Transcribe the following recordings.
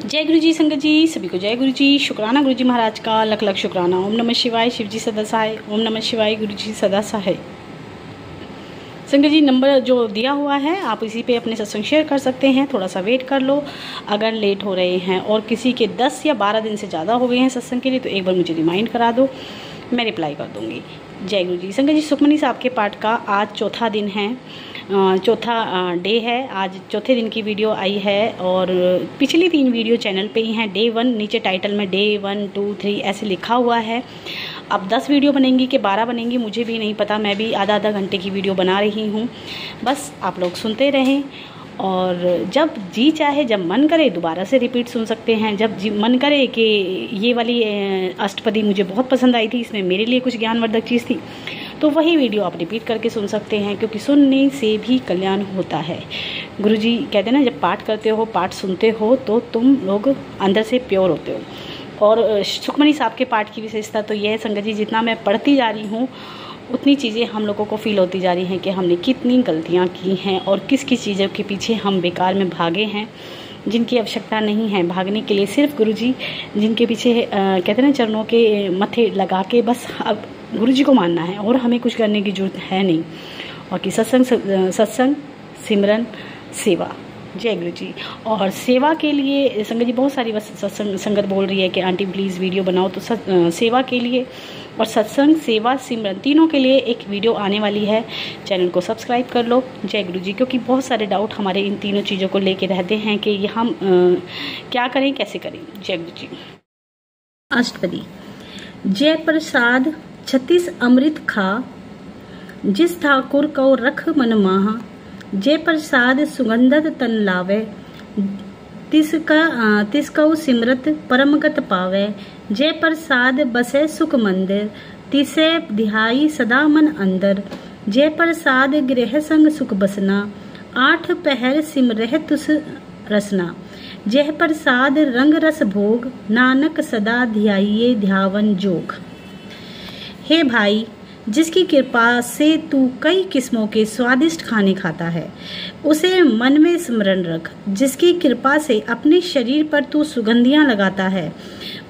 जय गुरु जी संगत जी, सभी को जय गुरु जी। शुक्राना गुरु जी महाराज का लख लख शुक्राना। ओम नमः शिवाय, शिव जी सदा सहाय। ओम नमः शिवाय, गुरु जी सदा सहाय। संगत जी नंबर जो दिया हुआ है आप इसी पे अपने सत्संग शेयर कर सकते हैं। थोड़ा सा वेट कर लो। अगर लेट हो रहे हैं और किसी के 10 या 12 दिन से ज़्यादा हो गए हैं सत्संग के लिए तो एक बार मुझे रिमाइंड करा दो, मैं रिप्लाई कर दूँगी। जय गुरु जी संगत जी। सुखमनी साहब के पाठ का आज चौथा दिन है, चौथा डे है। आज चौथे दिन की वीडियो आई है और पिछली 3 वीडियो चैनल पे ही हैं। डे 1 नीचे टाइटल में डे 1, 2, 3 ऐसे लिखा हुआ है। अब 10 वीडियो बनेंगी कि 12 बनेंगी मुझे भी नहीं पता। मैं भी आधा घंटे की वीडियो बना रही हूँ। बस आप लोग सुनते रहें और जब जी चाहे, जब मन करे दोबारा से रिपीट सुन सकते हैं। जब जी मन करे कि ये वाली अष्टपदी मुझे बहुत पसंद आई थी, इसमें मेरे लिए कुछ ज्ञानवर्धक चीज़ थी, तो वही वीडियो आप रिपीट करके सुन सकते हैं, क्योंकि सुनने से भी कल्याण होता है। गुरुजी कहते हैं ना, जब पाठ करते हो, पाठ सुनते हो तो तुम लोग अंदर से प्योर होते हो। और सुखमनी साहब के पाठ की विशेषता तो यह है संगत जी, जितना मैं पढ़ती जा रही हूँ उतनी चीज़ें हम लोगों को फील होती जा रही हैं कि हमने कितनी गलतियाँ की हैं और किस किस चीज़ों के पीछे हम बेकार में भागे हैं, जिनकी आवश्यकता नहीं है भागने के लिए। सिर्फ गुरुजी जिनके पीछे कहते हैं ना, चरणों के मथे लगा के बस अब गुरुजी को मानना है और हमें कुछ करने की जरूरत है नहीं। और कि सत्संग सिमरन सेवा। जय गुरु जी। और सेवा के लिए संगत जी बहुत सारी सत्संग संगत बोल रही है कि आंटी प्लीज़ वीडियो बनाओ, तो सेवा के लिए और सत्संग सेवा सिमरन तीनों के लिए एक वीडियो आने वाली है। चैनल को सब्सक्राइब कर लो। जय गुरु जी। क्योंकि बहुत सारे डाउट हमारे इन तीनों चीज़ों को लेके रहते हैं कि ये हम क्या करें, कैसे करें। जय गुरु जी। अष्टपदी। जय प्रसाद 36 अमृत खा, जिस ठाकुर को रख मन माहा। जय प्रसाद सुगंधत तन लावे, तिसकौ सिमरत परमगत पावे। जय प्रसाद बसे सुख मंदिर, तिसे ध्याई सदा मन अंदर। जय प्रसाद गृह संग सुख बसना, 8 पहर सिमरह तुस रसना। जय प्रसाद रंग रस भोग, नानक सदा ध्याइये ध्यावन जोग। हे भाई, जिसकी कृपा से तू कई किस्मों के स्वादिष्ट खाने खाता है, उसे मन में स्मरण रख। जिसकी कृपा से अपने शरीर पर तू सुगंधियां लगाता है,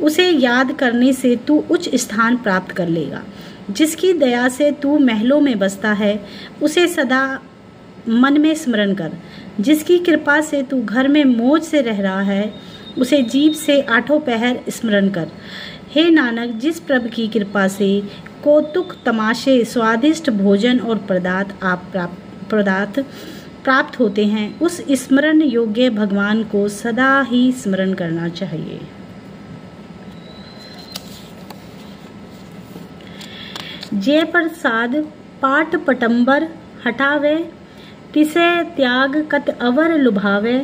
उसे याद करने से तू उच्च स्थान प्राप्त कर लेगा। जिसकी दया से तू महलों में बसता है, उसे सदा मन में स्मरण कर। जिसकी कृपा से तू घर में मौज से रह रहा है, उसे जीभ से 8 पहर स्मरण कर। हे नानक, जिस प्रभु की कृपा से कौतुक तमाशे, स्वादिष्ट भोजन और पदार्थ प्राप्त होते हैं, उस स्मरण योग्य भगवान को सदा ही स्मरण करना चाहिए। जय प्रसाद पाट पटंबर हटावे, तिसे त्याग कत अवर लुभावे।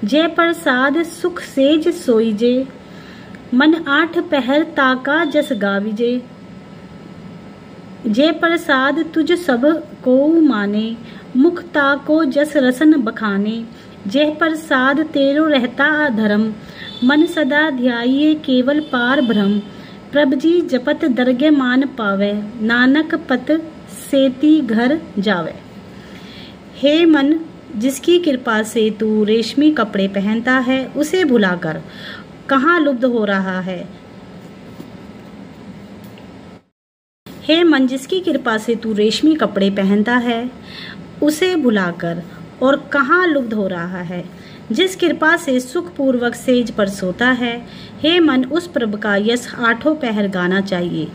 जय प्रसाद सुख सेज सोईजे, मन 8 पहर ताका जस गाविजे। जय प्रसाद तुझ सब को माने, मुख ताको जस रसन बखाने। जय प्रसाद तेरो रहता धर्म, मन सदा ध्याइये केवल पार भ्रम। प्रभ जी जपत दरगे मान पावे, नानक पत सेती घर जावे। हे मन, जिसकी कृपा से तू रेशमी कपड़े पहनता है, उसे भुलाकर कहाँ लुब्ध हो रहा है। हे मन, जिसकी कृपा से तू रेशमी कपड़े पहनता है, उसे भुलाकर और कहाँ लुब्ध हो रहा है। जिस कृपा से सुख पूर्वक सेज पर सोता है, हे मन, उस प्रभु का यश 8 पहर गाना चाहिए।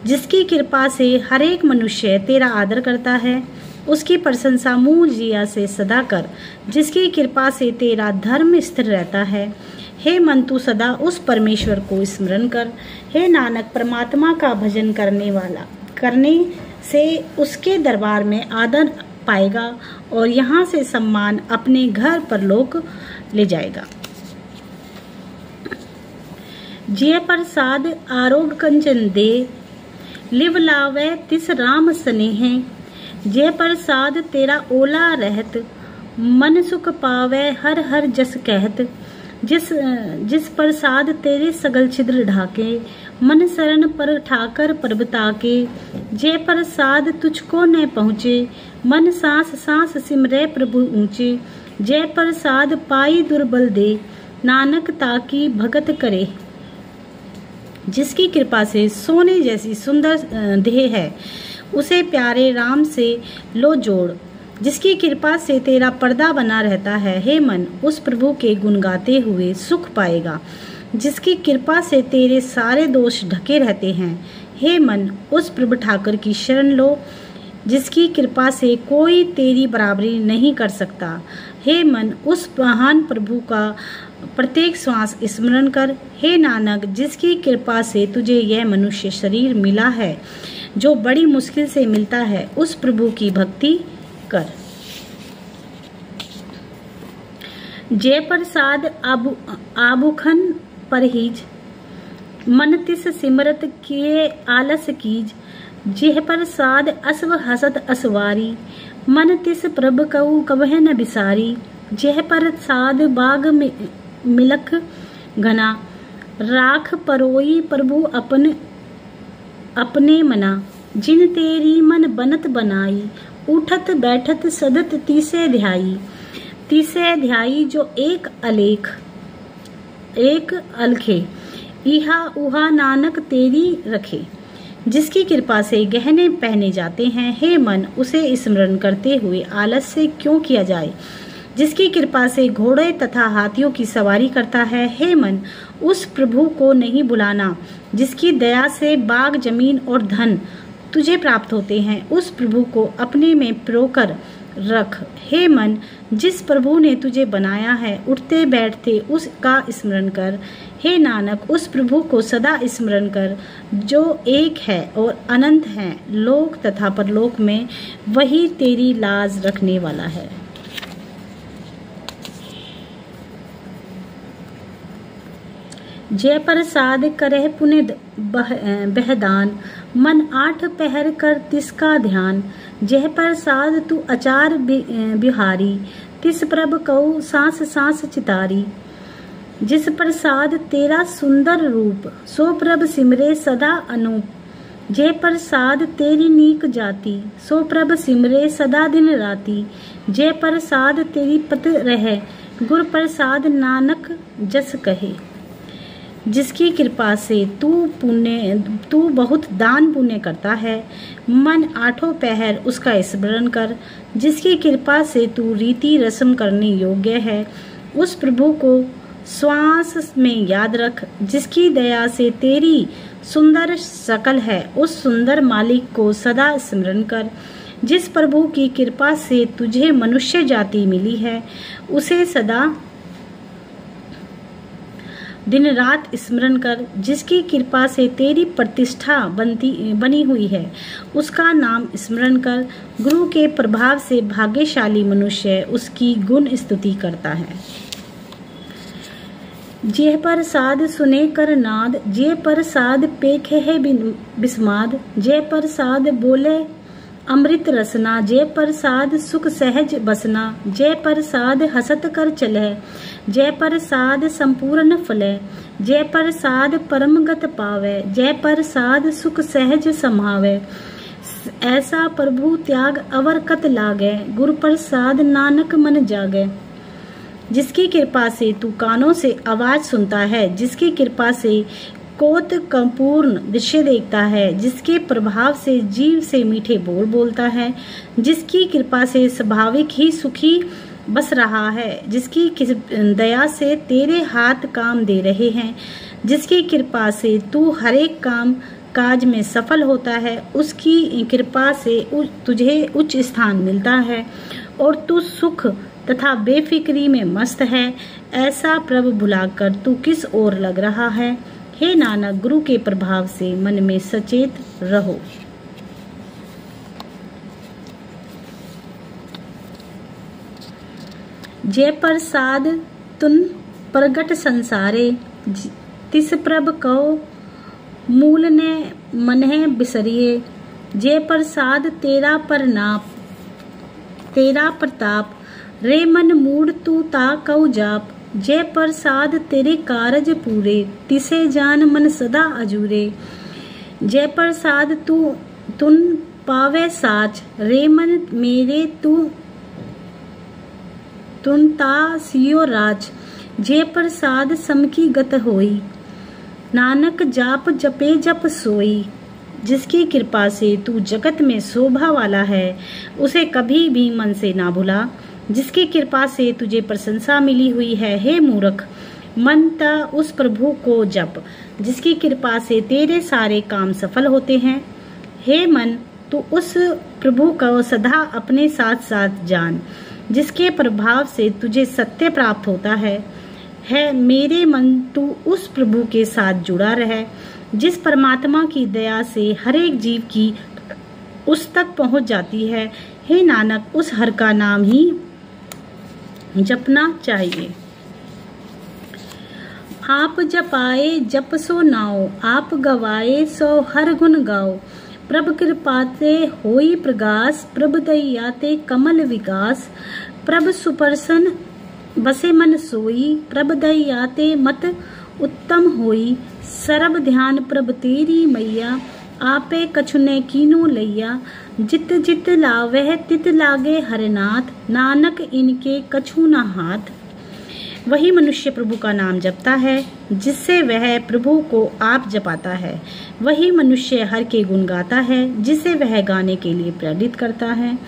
जिसकी कृपा से हर एक मनुष्य तेरा आदर करता है, उसकी प्रशंसा मुँह जिया से सदा कर। जिसकी कृपा से तेरा धर्म स्थिर रहता है, हे मन, तू सदा उस परमेश्वर को स्मरण कर। हे नानक, परमात्मा का भजन करने से उसके दरबार में आदर पाएगा और यहाँ से सम्मान अपने घर परलोक ले जाएगा। जय प्रसाद आरोग्य कंचन दे, लिव लावे तिस राम स्नेह। जय प्रसाद तेरा ओला रहत, मन सुख पावे हर हर जस कहत। जिस प्रसाद तेरे सगल छिद्र ढाके, मन शरण पर ठाकर प्रभुता के। जय प्रसाद तुझको न पहुँचे, मन सांस सांस सिमरे प्रभु ऊंचे। जय प्रसाद पाई दुर्बल दे, नानक ताकी भगत करे। जिसकी कृपा से सोने जैसी सुंदर देह है, उसे प्यारे राम से लो जोड़। जिसकी कृपा से तेरा पर्दा बना रहता है, हे मन उस प्रभु के गुण गाते हुए सुख पाएगा। जिसकी कृपा से तेरे सारे दोष ढके रहते हैं, हे मन उस प्रभु ठाकुर की शरण लो। जिसकी कृपा से कोई तेरी बराबरी नहीं कर सकता, हे मन उस महान प्रभु का प्रत्येक श्वास स्मरण कर। हे नानक, जिसकी कृपा से तुझे यह मनुष्य शरीर मिला है, जो बड़ी मुश्किल से मिलता है, उस प्रभु की भक्ति कर। जय प्रसाद आबुखन परहिज, मन तिस सिमरत किए आलस कीज। जेह प्रसाद असव हसत असवारी, मन तिस प्रभ कहु कबह न बिसारी। जेह प्रसाद बाग मिलख घना, राख परोई प्रभु अपने मना। जिन तेरी मन बनत बनाई, उठत बैठत सदत तीसे ध्याई। तीसे ध्याई जो एक अलेख एक अलखे, इहा उहा नानक तेरी रखे। जिसकी कृपा से गहने पहने जाते हैं, हे मन उसे स्मरण करते हुए आलस से क्यों किया जाए। जिसकी कृपा से घोड़े तथा हाथियों की सवारी करता है, हे मन उस प्रभु को नहीं बुलाना। जिसकी दया से बाग जमीन और धन तुझे प्राप्त होते हैं, उस प्रभु को अपने में प्रोकर रख। हे मन जिस प्रभु ने तुझे बनाया है, उठते बैठते उसका स्मरण कर। हे नानक उस प्रभु को सदा स्मरण कर, जो एक है और अनंत है। लोक तथा परलोक में वही तेरी लाज रखने वाला है। जय प्रसाद करह पुण्य बहदान, मन आठ पहर कर तिसका ध्यान। जय प्रसाद तू अचार बिहारी, तिस प्रभ कऊ सांस सांस चितारी। जिस प्रसाद तेरा सुंदर रूप, सो प्रभ सिमरे सदा अनूप। जय प्रसाद तेरी नीक जाति, सो प्रभ सिमरे सदा दिन राती। जय प्रसाद तेरी पत रहे, गुर प्रसाद नानक जस कहे। जिसकी कृपा से तू बहुत दान पुण्य करता है, मन आठों पहर उसका स्मरण कर। जिसकी कृपा से तू रीति रस्म करने योग्य है, उस प्रभु को श्वास में याद रख। जिसकी दया से तेरी सुंदर शकल है, उस सुंदर मालिक को सदा स्मरण कर। जिस प्रभु की कृपा से तुझे मनुष्य जाति मिली है, उसे सदा दिन रात स्मरण कर। जिसकी कृपा से तेरी प्रतिष्ठा बनी हुई है, उसका नाम स्मरण कर। गुरु के प्रभाव से भाग्यशाली मनुष्य उसकी गुण स्तुति करता है। जे प्रसाद सुने कर नाद, जे प्रसाद पेखे है बिस्माद। जे प्रसाद बोले अमृत रसना, जय प्रसाद सुख सहज बसना। जय प्रसाद हसत कर चले, जय प्रसाद संपूर्ण फले। जय प्रसाद परमगत पावे, जय प्रसाद सुख सहज समावे। ऐसा प्रभु त्याग अवरकत लागे, गुरु प्रसाद नानक मन जागे। जिसकी कृपा से तू कानों से आवाज सुनता है, जिसकी कृपा से कोत संपूर्ण दृश्य देखता है, जिसके प्रभाव से जीव से मीठे बोल बोलता है, जिसकी कृपा से स्वाभाविक ही सुखी बस रहा है, जिसकी दया से तेरे हाथ काम दे रहे हैं, जिसकी कृपा से तू हर एक काम काज में सफल होता है, उसकी कृपा से तुझे उच्च स्थान मिलता है और तू सुख तथा बेफिक्री में मस्त है। ऐसा प्रभु भुलाकर तू किस ओर लग रहा है। हे नानक, गुरु के प्रभाव से मन में सचेत रहो। जय प्रसाद तुन प्रगट संसारे, तिस प्रभ कहो मूल ने मनहे बिसरिए। जय प्रसाद तेरा प्रताप, तेरा प्रताप रे मन मूड तू ता कऊ जाप। जय प्रसाद तेरे कारज पूरे, तिसे जान मन सदा अजूरे। जय प्रसाद तुन पावे साच, रे मन मेरे तुन ता सियो राज। जे प्रसाद सम की गत होई। नानक जाप जपे जप सोई। जिसकी कृपा से तू जगत में शोभा वाला है, उसे कभी भी मन से ना भुला। जिसकी कृपा से तुझे प्रशंसा मिली हुई है, हे मूर्ख, मन ता उस प्रभु को जप, जिसकी कृपा से तेरे सारे काम सफल होते हैं। हे मन, तू उस प्रभु को सदा अपने साथ साथ जान, जिसके प्रभाव से तुझे सत्य प्राप्त होता है। मेरे मन, तू उस प्रभु के साथ जुड़ा रहे, जिस परमात्मा की दया से हर एक जीव की उस तक पहुंच जाती है। हे नानक, उस हर का नाम ही जपना चाहिए। आप जपाए जप सो नाओ, आप गवाए सो हर गुण गाओ। प्रभ कृपाते होई प्रगास, प्रभ दयाते कमल विकास। प्रभ सुपर्सन बसे मन सोई, प्रभ दयाते मत उत्तम होई। सरब ध्यान प्रभ तेरी मैया, आपे कछुने कीनो लैया। जित जित लावह तित लागे हरनाथ, नानक इनके कछु न हाथ। वही मनुष्य प्रभु का नाम जपता है, जिससे वह प्रभु को आप जपाता है। वही मनुष्य हर के गुण गाता है, जिसे वह गाने के लिए प्रेरित करता है।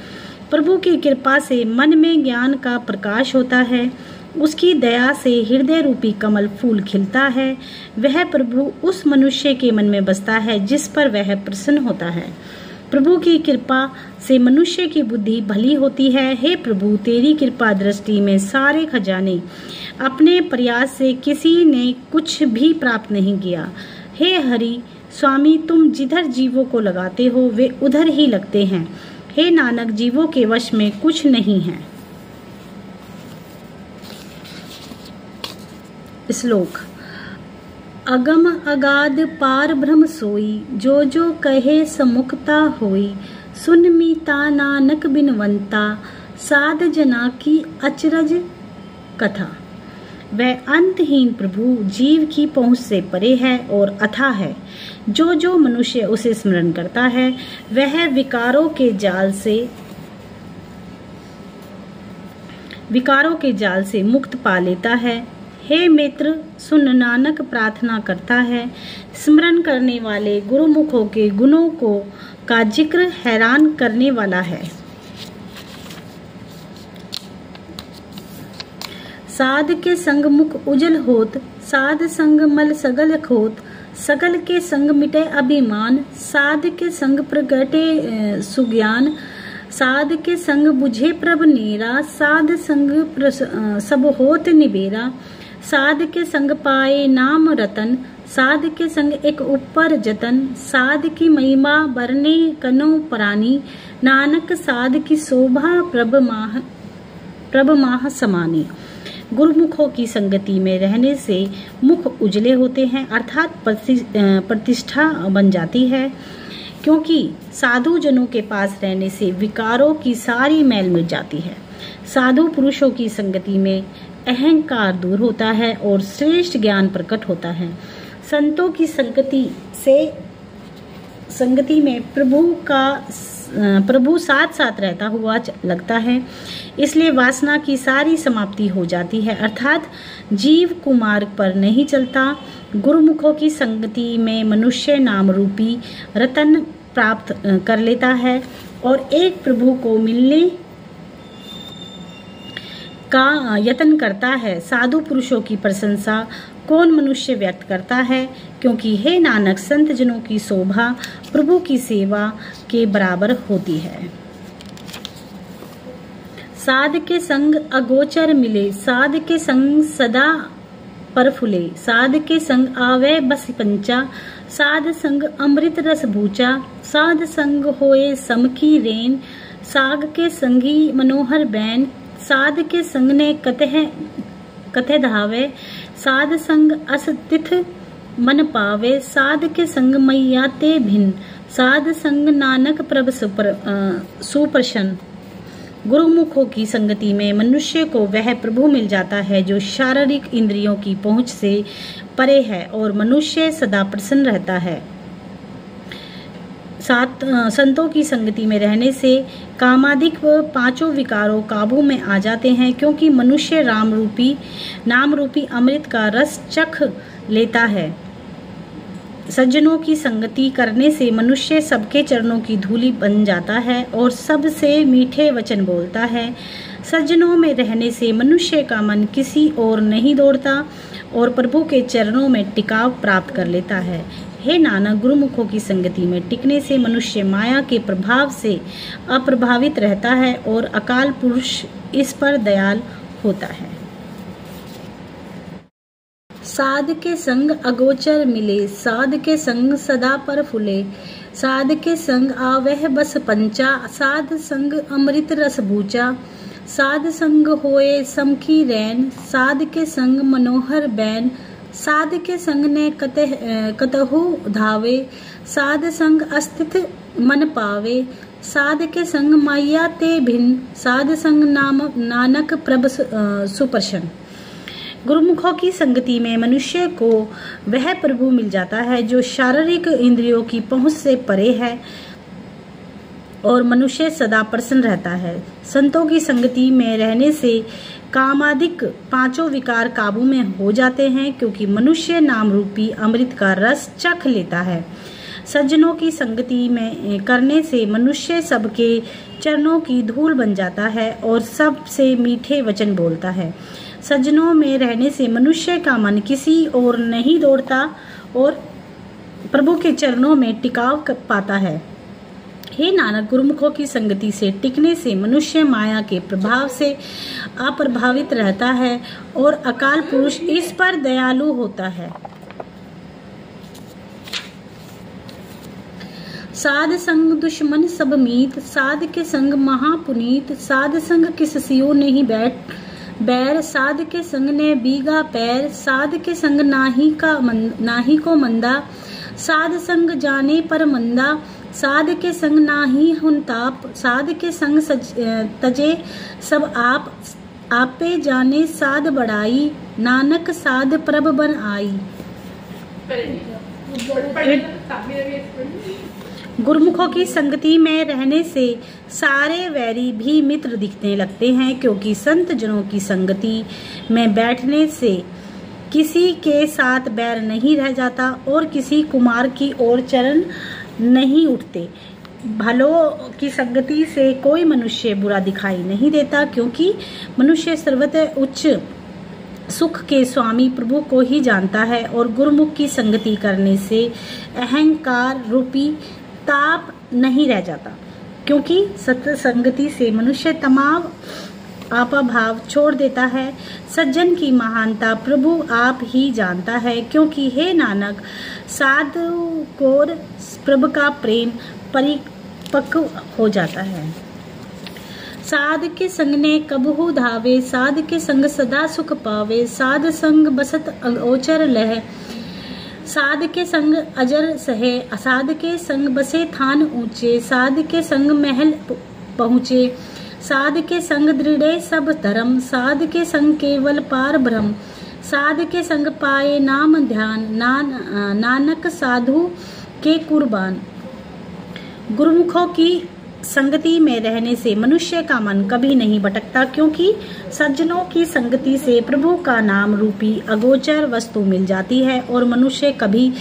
प्रभु की कृपा से मन में ज्ञान का प्रकाश होता है। उसकी दया से हृदय रूपी कमल फूल खिलता है। वह प्रभु उस मनुष्य के मन में बसता है, जिस पर वह प्रसन्न होता है। प्रभु की कृपा से मनुष्य की बुद्धि भली होती है। हे प्रभु, तेरी कृपा दृष्टि में सारे खजाने, अपने प्रयास से किसी ने कुछ भी प्राप्त नहीं किया। हे हरि स्वामी, तुम जिधर जीवों को लगाते हो, वे उधर ही लगते हैं। हे नानक, जीवों के वश में कुछ नहीं है। श्लोक। अगम अगाध पार ब्रह्म सोई, जो जो कहे समुखता होई। सुन मीता नानक बिनवंता, साध जना की अचरज कथा। वह अंतहीन प्रभु जीव की पहुंच से परे है और अथाह है। जो जो मनुष्य उसे स्मरण करता है, वह विकारों के जाल से मुक्त पा लेता है। हे मित्र सुन, नानक प्रार्थना करता है। स्मरण करने वाले गुरुमुखों के गुणों का जिक्र हैरान करने वाला है। साध के संग मुख उजल होत, साध संग मल सगल खोत। सगल के संग मिटे अभिमान, साध के संग प्रगटे सुज्ञान। साध के संग बुझे प्रभ नेरा, साध संग सब होत निबेरा। साध के संग पाए नाम रतन, साध के संग एक ऊपर जतन। साध की महिमा बरने कनो परानी, नानक साध की शोभा प्रभ माह समानी। गुरुमुखों की संगति में रहने से मुख उजले होते हैं, अर्थात प्रतिष्ठा बन जाती है। क्योंकि साधु जनों के पास रहने से विकारों की सारी मैल मिट जाती है। साधु पुरुषों की संगति में अहंकार दूर होता है और श्रेष्ठ ज्ञान प्रकट होता है। संतों की संगति में प्रभु साथ साथ रहता हुआ लगता है, इसलिए वासना की सारी समाप्ति हो जाती है, अर्थात जीव कुमार्ग पर नहीं चलता। गुरुमुखों की संगति में मनुष्य नाम रूपी रतन प्राप्त कर लेता है और एक प्रभु को मिलने का यत्न करता है। साधु पुरुषों की प्रशंसा कौन मनुष्य व्यक्त करता है, क्योंकि हे नानक, संत जनों की शोभा प्रभु की सेवा के बराबर होती है। साध के संग अगोचर मिले, साध के संग सदा परफुले। साध के संग आवे बस पंचा, साध संग अमृत रस भूचा। साध संग होए सम की रेन, साग के संगी मनोहर बैन। साध के संग ने कथे धावे, साध संग अस तिथ मन पावे। साध के संग मैया ते भिन्न, साध संग नानक प्रभ सुप्रसन्न। गुरुमुखों की संगति में मनुष्य को वह प्रभु मिल जाता है जो शारीरिक इंद्रियों की पहुंच से परे है और मनुष्य सदा प्रसन्न रहता है। संतों की संगति में रहने से कामादिक व पांचों विकारों काबू में आ जाते हैं, क्योंकि मनुष्य नाम रूपी अमृत का रस चख लेता है। सज्जनों की संगति करने से मनुष्य सबके चरणों की धूलि बन जाता है और सबसे मीठे वचन बोलता है। सज्जनों में रहने से मनुष्य का मन किसी ओर नहीं दौड़ता और प्रभु के चरणों में टिकाव प्राप्त कर लेता है। हे नानक, गुरुमुखों की संगति में टिकने से मनुष्य माया के प्रभाव से अप्रभावित रहता है और अकाल पुरुष इस पर दयाल होता है। साध के संग अगोचर मिले, साध के संग सदा पर फुले, साध के संग आवह बस पंचा, साध संग अमृत रस बूचा, साध संग होए समखी रैन, साध के संग मनोहर बैन, साध के संग ने कतहु धावे, साध संग अस्तित मन पावे, साध के संग माया ते भिन्न, साध संग नानक प्रभ सुप्रसन्न। गुरुमुखों की संगति में मनुष्य को वह प्रभु मिल जाता है जो शारीरिक इंद्रियों की पहुंच से परे है और मनुष्य सदा प्रसन्न रहता है। संतों की संगति में रहने से कामादिक पांचों विकार काबू में हो जाते हैं, क्योंकि मनुष्य नाम रूपी अमृत का रस चख लेता है। सज्जनों की संगति में करने से मनुष्य सबके चरणों की धूल बन जाता है और सबसे मीठे वचन बोलता है। सज्जनों में रहने से मनुष्य का मन किसी ओर नहीं दौड़ता और प्रभु के चरणों में टिकाव पाता है। हे नानक, गुरुमुखों की संगति से टिकने से मनुष्य माया के प्रभाव से अप्रभावित रहता है और अकाल पुरुष इस पर दयालु होता है। साध संग दुश्मन सब मीत, साध के संग महापुनीत, साध संग किस सियो नहीं बैर, साध के संग ने बीगा पैर, साध के संग नाही को मंदा, साध संग जाने पर मंदा, साध के संग नाही हुनताप, साध के संग तजे सब आपे जाने साध बढ़ाई, नानक साध प्रभ बन आई। गुरुमुखों की संगति में रहने से सारे वैरी भी मित्र दिखने लगते हैं, क्योंकि संत जनों की संगति में बैठने से किसी के साथ बैर नहीं रह जाता और किसी कुमार की ओर चरण नहीं उठते। भलों की संगति से कोई मनुष्य बुरा दिखाई नहीं देता, क्योंकि मनुष्य सर्वतः उच्च सुख के स्वामी प्रभु को ही जानता है और गुरुमुख की संगति करने से अहंकार रूपी ताप नहीं रह जाता, क्योंकि सत्य संगति से मनुष्य तमाम आपाभाव छोड़ देता है। सज्जन की महानता प्रभु आप ही जानता है, क्योंकि हे नानक, साधु को प्रभु का प्रेम परिपक्व हो जाता है। साध के संग ने कबहू धावे, साध के संग सदा सुख पावे, साध संग बसत अगोचर लह, साध के संग अजर सहे, साध के संग बसे थान ऊंचे, साध के संग महल पहुँचे, साध के संग दृढ़े सब धर्म, साध के संग केवल पार ब्रह्म, साध के संग पाए नाम ध्यान, नानक साधु के कुर्बान। गुरुमुखों की संगति में रहने से मनुष्य का मन कभी नहीं भटकता, क्योंकि सज्जनों की संगति से प्रभु का नाम रूपी अगोचर वस्तु मिल जाती है और मनुष्य कभी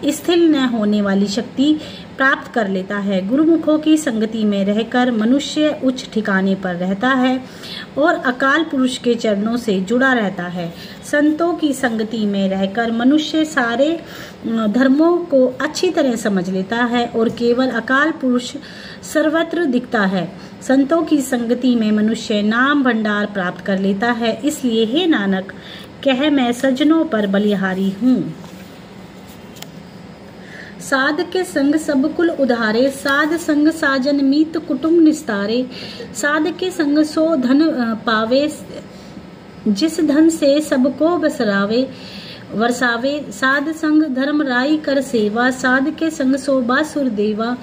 स्थिर न होने वाली शक्ति प्राप्त कर लेता है। गुरुमुखों की संगति में रहकर मनुष्य उच्च ठिकाने पर रहता है और अकाल पुरुष के चरणों से जुड़ा रहता है। संतों की संगति में रहकर मनुष्य सारे धर्मों को अच्छी तरह समझ लेता है और केवल अकाल पुरुष सर्वत्र दिखता है। संतों की संगति में मनुष्य नाम भंडार प्राप्त कर लेता है। इसलिए हे नानक, कह मैं सज्जनों पर बलिहारी हूँ। साध के संग सब कुल उधारे, साध संग साजन मीत कुटुंब निस्तारे, साध के संग सो धन पावे, जिस धन से सबको वर्षावे, साध संग धर्म राई कर सेवा, साध के संग शोभा सुर देवा,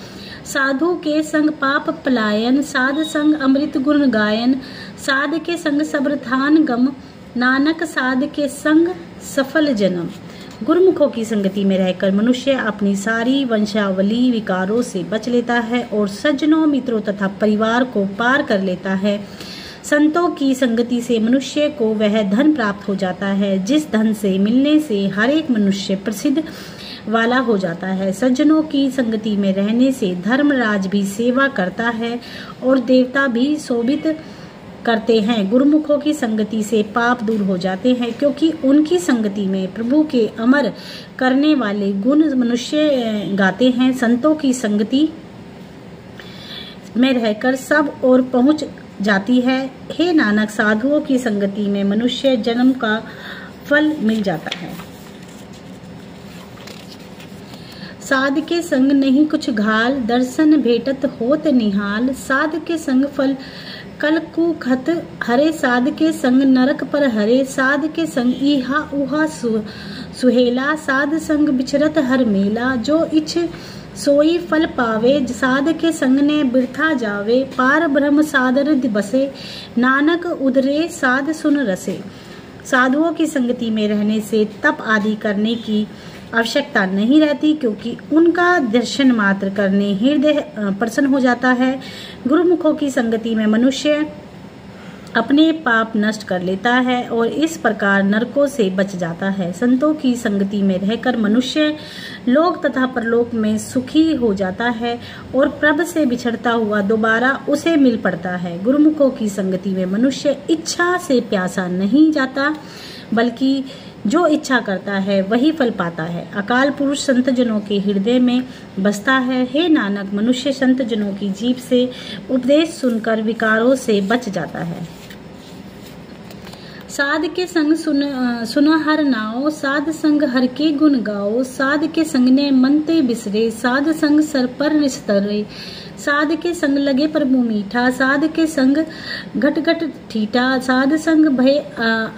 साधु के संग पाप पलायन, साध संग अमृत गुण गायन, साध के संग सब्रथान गम, नानक साध के संग सफल जन्म। गुरुमुखों की संगति में रहकर मनुष्य अपनी सारी वंशावली विकारों से बच लेता है और सज्जनों, मित्रों तथा परिवार को पार कर लेता है। संतों की संगति से मनुष्य को वह धन प्राप्त हो जाता है जिस धन से मिलने से हर एक मनुष्य प्रसिद्ध वाला हो जाता है। सज्जनों की संगति में रहने से धर्मराज भी सेवा करता है और देवता भी शोभित करते हैं। गुरुमुखों की संगति से पाप दूर हो जाते हैं क्योंकि उनकी संगति में प्रभु के अमर करने वाले गुण मनुष्य गाते हैं। संतों की संगति में रहकर सब और पहुंच जाती है। हे नानक, साधुओं की संगति में मनुष्य जन्म का फल मिल जाता है। साध के संग नहीं कुछ घाल, दर्शन भेटत होत निहाल। साध के संग फल कलकु खत हरे, साध के संग नरक पर हरे। साध के संग इहा उहा सुहेला, साध संग बिछरत हर मेला। जो इच्छ सोई फल पावे, साध के संग ने बिरथा जावे। पार ब्रह्म साध हृदय बसे, नानक उदरे साध सुन रसे। साधुओं की संगति में रहने से तप आदि करने की आवश्यकता नहीं रहती क्योंकि उनका दर्शन मात्र करने हृदय प्रसन्न हो जाता है। गुरुमुखों की संगति में मनुष्य अपने पाप नष्ट कर लेता है और इस प्रकार नरकों से बच जाता है। संतों की संगति में रहकर मनुष्य लोक तथा परलोक में सुखी हो जाता है और प्रभु से बिछड़ता हुआ दोबारा उसे मिल पड़ता है। गुरुमुखों की संगति में मनुष्य इच्छा से प्यासा नहीं जाता बल्कि जो इच्छा करता है वही फल पाता है। अकाल पुरुष संत जनों के हृदय में बसता है। हे नानक, मनुष्य संत जनों की जीभ से उपदेश सुनकर विकारों से बच जाता है। साध के संग सुना हर नाओ, साध संग हर के गुण गाओ। साध के संग ने मनते बिसरे, साध संग सर पर निस्तरे। साध के संग लगे प्रभु मीठा, साध के संग घट घट ठीठा। साध संग भय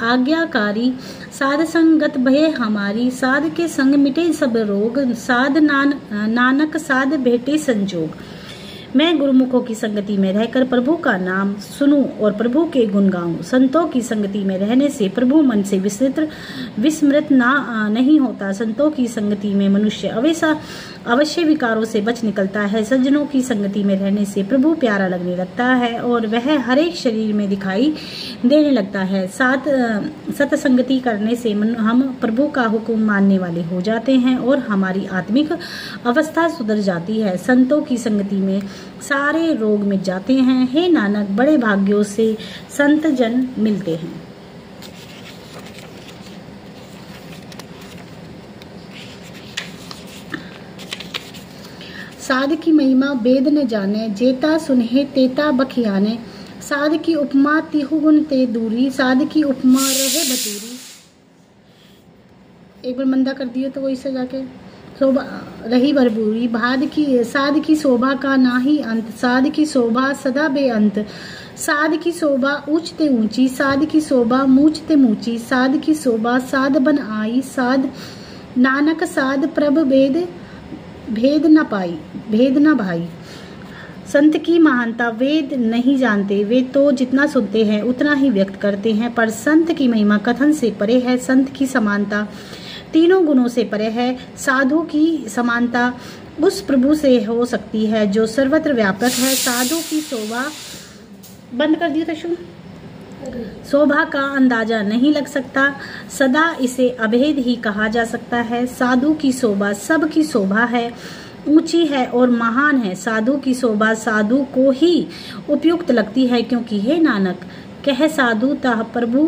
आज्ञाकारी, साध संगत भय हमारी। साध के संग मिटे सब रोग, साध नानक साध भेटे संजोग। मैं गुरुमुखों की संगति में रहकर प्रभु का नाम सुनूं और प्रभु के गुण गाऊं। संतों की संगति में रहने से प्रभु मन से विस्मृत नहीं होता। संतों की संगति में मनुष्य अवश्य विकारों से बच निकलता है। सज्जनों की संगति में रहने से प्रभु प्यारा लगने लगता है और वह हर एक शरीर में दिखाई देने लगता है। सत्संगति करने से हम प्रभु का हुक्म मानने वाले हो जाते हैं और हमारी आत्मिक अवस्था सुधर जाती है। संतों की संगति में सारे रोग मिट जाते हैं। हे नानक, बड़े भाग्यों से संत जन मिलते हैं। साध की महिमा वेद न जाने, जेता सुनहे तेता बखियाने। साध की उपमा तिहु गुण ते दूरी, साध की उपमा रहे बतूरी। एक बार मंदा कर दिए तो वो इससे जाके शोभा रही भरपूरी। साध की शोभा का नाही अंत, साध की शोभा सदा बेअंत। साध की शोभा ऊंच ते ऊंची, साध की शोभा मूंच ते मूंची। साध की शोभा साध बन आई, साध नानक साध प्रभ भेद न भाई। संत की महानता वेद नहीं जानते, वे तो जितना सुनते हैं उतना ही व्यक्त करते हैं, पर संत की महिमा कथन से परे है। संत की समानता तीनों गुणों से परे है। साधु की समानता उस प्रभु से हो सकती है जो सर्वत्र व्यापक है। साधु की शोभा बंद कर दिया था शोभा का अंदाजा नहीं लग सकता, सदा इसे अभेद ही कहा जा सकता है। साधु की शोभा सबकी शोभा है, ऊंची है और महान है। साधु की शोभा साधु को ही उपयुक्त लगती है क्योंकि हे नानक, कह साधु ता प्रभु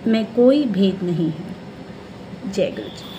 में कोई भेद नहीं है। जय गुरु जी।